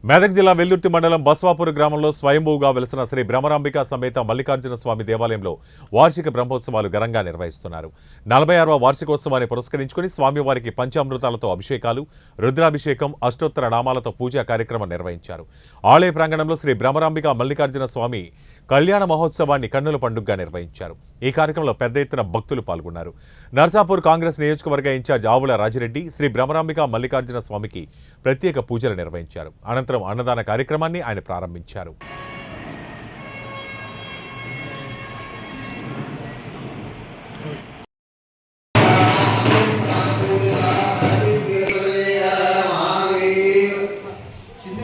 మెదక్ జిల్లా వెల్దుర్తి మండలం బస్వాపూర్ గ్రామంలో స్వయంభూగా వెలసిన శ్రీ బ్రహ్మరాంబిక సమేత మల్లికార్జున స్వామి దేవాలయంలో వార్షిక బ్రహ్మోత్సవాలు ఘనంగా నిర్వహిస్తున్నారు. 46వ వార్షికోత్సవాన్ని పురస్కరించుకుని స్వామివారికి పంచామృతాలతో అభిషేకాలు, రుద్రాభిషేకం, అష్టోత్తర నామాలతో పూజా కార్యక్రమం నిర్వహించారు. ఆలయ ప్రాంగణంలో శ్రీ బ్రహ్మరాంబిక మల్లికార్జున స్వామి కళ్యాణ మహోత్సవాన్ని కన్నుల పండుగగా నిర్వహించారు. ఈ కార్యక్రమంలో పెద్ద ఎత్తున భక్తులు పాల్గొన్నారు. నర్సాపూర్ కాంగ్రెస్ నియోజకవర్గ ఇన్ఛార్జ్ ఆవుల రాజిరెడ్డి శ్రీ బ్రహ్మరాంబిక మల్లికార్జున స్వామికి ప్రత్యేక పూజలు నిర్వహించారు. అనంతరం అన్నదాన కార్యక్రమాన్ని ఆయన ప్రారంభించారు. చిన్న